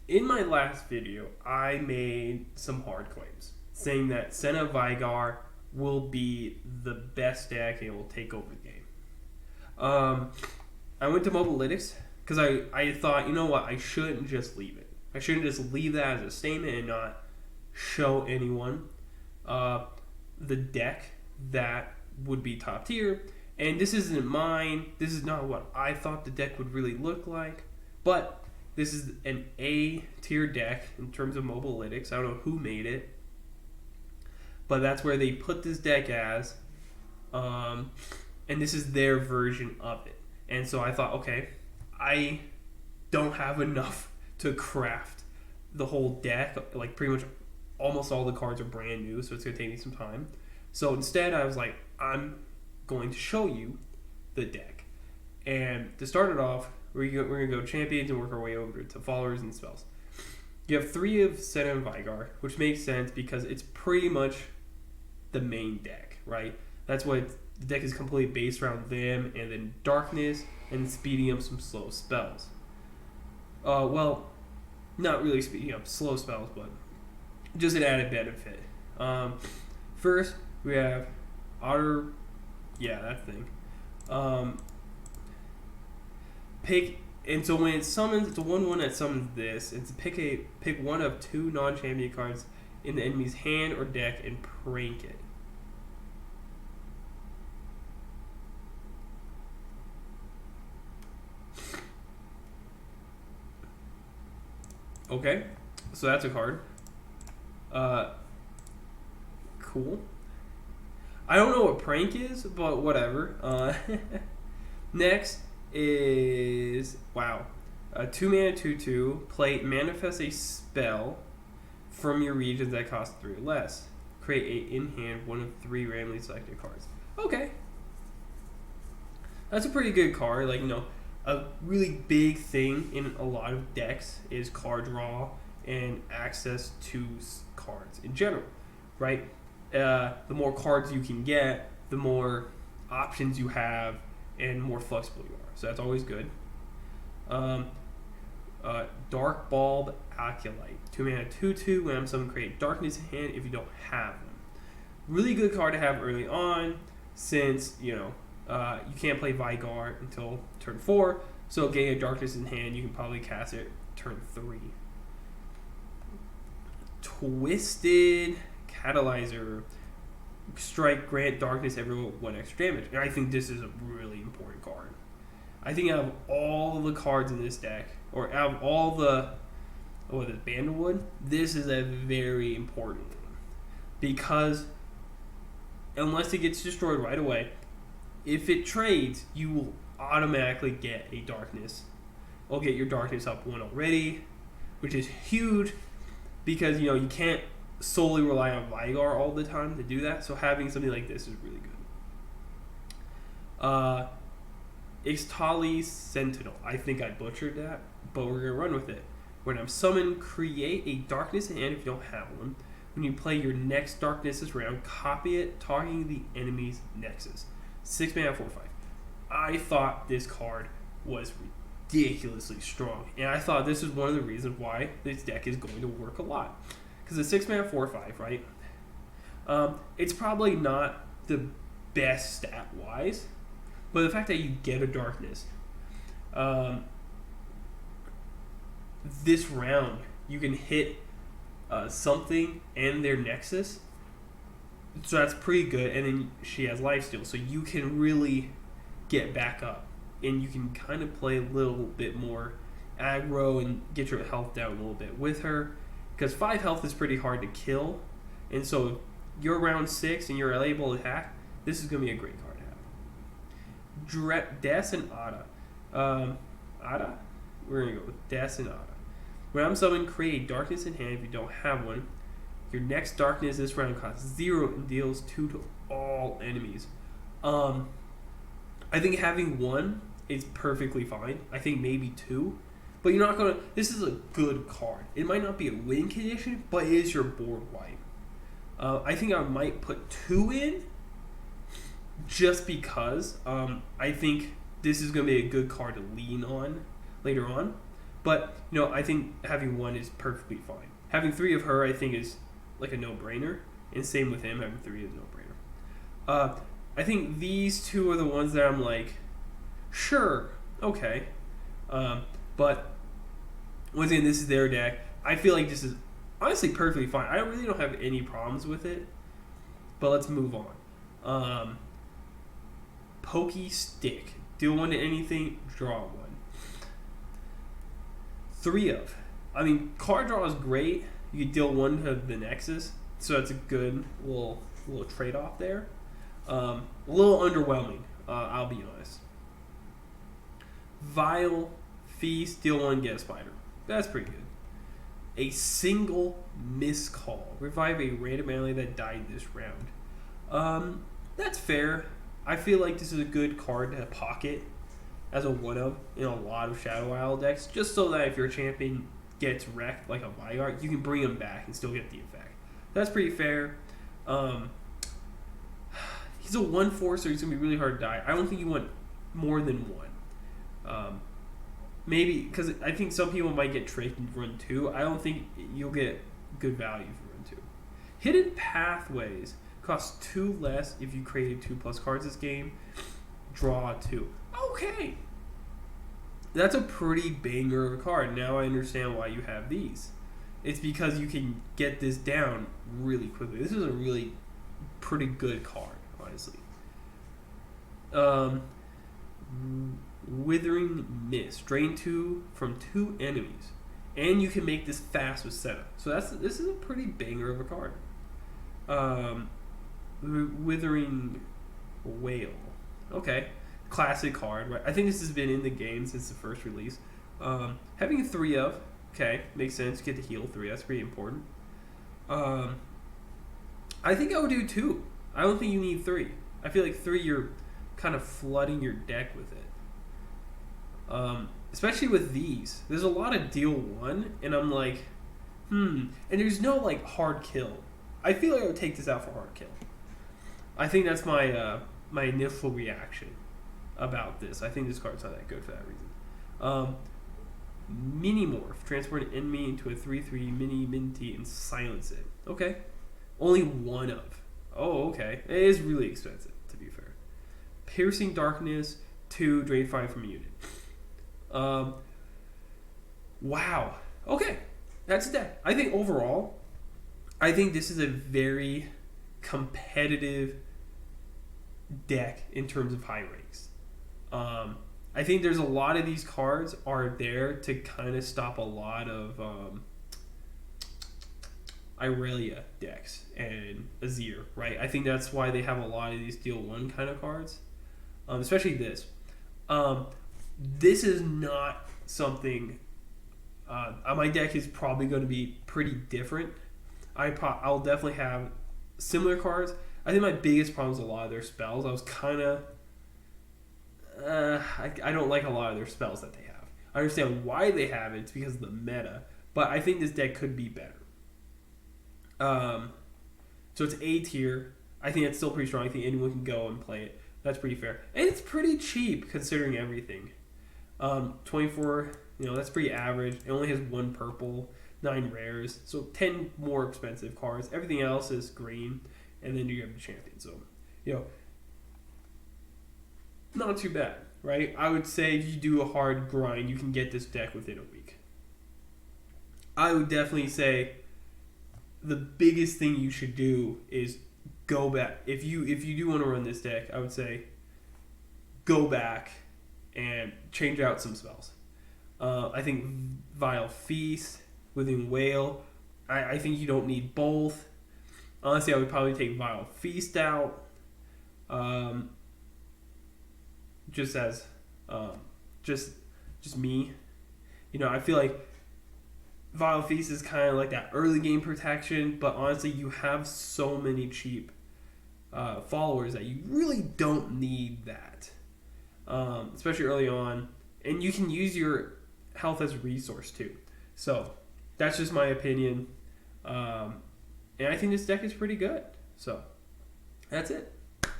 In my last video, I made some hard claims, saying that Senna Vigar will be the best deck and it will take over the game. I went to Mobalytics because I thought, you know what, I shouldn't just leave it. I shouldn't just leave that as a statement and not show anyone the deck that would be top tier. And this isn't mine. This is not what I thought the deck would really look like. But this is an A tier deck in terms of Mobalytics. I don't know who made it, but that's where they put this deck as. And this is their version of it. And so I thought, okay, I don't have enough to craft the whole deck. Like pretty much almost all the cards are brand new, so it's going to take me some time. So instead I was like, I'm going to show you the deck. And to start it off, we're going to go champions and work our way over to followers and spells. You have 3 of Senna and Vigar, which makes sense because it's pretty much the main deck, right? That's what the deck is completely based around them, and then darkness and speeding up some slow spells. Well, not really speeding up slow spells, but just an added benefit. First, we have Otter. Yeah, that thing. Pick, and so when it summons, it's a 1/1 that summons this. It's pick one of 2 non-champion cards in the enemy's hand or deck and prank it. Okay, so that's a card. Cool. I don't know what prank is, but whatever. Next is, wow, a 2 mana 2/2. Play manifest a spell from your regions that cost 3 or less. Create a in hand 1 of 3 randomly selected cards. Okay, that's a pretty good card. Like, a really big thing in a lot of decks is card draw and access to cards in general, right? The more cards you can get, the more options you have and more flexible you are. So that's always good. Dark Bulb Acolyte. 2 mana 2/2. When I'm summoned, create darkness in hand if you don't have them. Really good card to have early on, since you can't play Vigar until turn 4. So getting a darkness in hand, you can probably cast it turn 3. Twisted Catalyzer. Strike, grant darkness every 1 extra damage. And I think this is a really important card. I think out of all the cards in this deck, or out of all the Bandwood, this is a very important one. Because unless it gets destroyed right away, if it trades, you will automatically get a darkness. Or get your darkness up 1 already, which is huge because you can't solely rely on Vigar all the time to do that. So having something like this is really good. Ixtali Sentinel. I think I butchered that, but we're going to run with it. When I'm summoned, create a darkness in hand if you don't have one. When you play your next darkness this round, copy it, targeting the enemy's nexus. 6 mana 4/5. I thought this card was ridiculously strong, and I thought this is one of the reasons why this deck is going to work a lot. Because the 6 mana 4/5, right? It's probably not the best stat wise, but the fact that you get a darkness, this round you can hit something and their nexus, so that's pretty good. And then she has lifesteal, so you can really get back up, and you can kind of play a little bit more aggro and get your health down a little bit with her. Because 5 health is pretty hard to kill, and so if you're around 6 and you're able to attack, this is going to be a great card to have. Des and Ada. Ada? We're going to go with Des and Ada. When I'm summoned, create darkness in hand if you don't have one. Your next darkness this round costs 0 and deals 2 to all enemies. I think having 1 is perfectly fine. I think maybe 2. But you're not going to... This is a good card. It might not be a win condition, but it is your board wipe. I think I might put 2 in just because I think this is going to be a good card to lean on later on. But I think having one is perfectly fine. Having three of her, I think, is like a no-brainer, and same with him. Having three is a no-brainer. I think these two are the ones that I'm like, sure, okay, but once again, this is their deck. I feel like this is honestly perfectly fine. I really don't have any problems with it. But let's move on. Pokey Stick. Deal one to anything, draw one. 3 of. I mean, card draw is great. You can deal one to the Nexus, so that's a good little trade-off there. A little underwhelming, I'll be honest. Vile Feast, deal one, get a spider. That's pretty good. A single miscall. Revive a random ally that died this round. That's fair. I feel like this is a good card to pocket as a one-of in a lot of Shadow Isle decks, just so that if your champion gets wrecked like a Vigart, you can bring him back and still get the effect. That's pretty fair. He's a 1/4, so he's going to be really hard to die. I don't think you want more than one. Maybe, because I think some people might get tricked in run 2. I don't think you'll get good value for run 2. Hidden Pathways cost 2 less if you created 2+ cards this game. Draw 2. Okay. That's a pretty banger of a card. Now I understand why you have these. It's because you can get this down really quickly. This is a really pretty good card, honestly. Withering Mist. Drain 2 from 2 enemies. And you can make this fast with setup. So this is a pretty banger of a card. Withering Whale. Okay. Classic card, right? I think this has been in the game since the first release. Having 3 of, okay, makes sense. Get to heal 3, that's pretty important. I think I would do 2. I don't think you need 3. I feel like 3, you're kind of flooding your deck with it. Especially with these. There's a lot of deal 1, and I'm like, and there's no like hard kill. I feel like I would take this out for hard kill. I think that's my my initial reaction about this. I think this card's not that good for that reason. Mini Morph. Transform an enemy into a 3/3 mini minty and silence it. Okay. Only 1 of. Oh, okay. It is really expensive, to be fair. Piercing Darkness, 2, drain 5 from a unit. Wow. Okay. That's that. I think overall, I think this is a very competitive deck in terms of high ranks. I think there's a lot of these cards are there to kind of stop a lot of Irelia decks and Azir, right? I think that's why they have a lot of these deal 1 kind of cards, especially this. This is not something. My deck is probably going to be pretty different. I'll definitely have similar cards. I think my biggest problem is a lot of their spells. I was kind of. I don't like a lot of their spells that they have. I understand why they have it. It's because of the meta. But I think this deck could be better. So it's A tier. I think it's still pretty strong. I think anyone can go and play it. That's pretty fair. And it's pretty cheap considering everything. 24, that's pretty average. It only has 1 purple, 9 rares. So 10 more expensive cards. Everything else is green. And then you have the champion. So, not too bad, right? I would say if you do a hard grind, you can get this deck within a week. I would definitely say the biggest thing you should do is go back. If you do want to run this deck, I would say go back and change out some spells. I think Vile Feast, Withering Whale, I think you don't need both. Honestly, I would probably take Vile Feast out. Just as just me. I feel like Vile Feast is kind of like that early game protection, but honestly, you have so many cheap followers that you really don't need that, especially early on. And you can use your health as a resource too. So that's just my opinion, and I think this deck is pretty good. So that's it.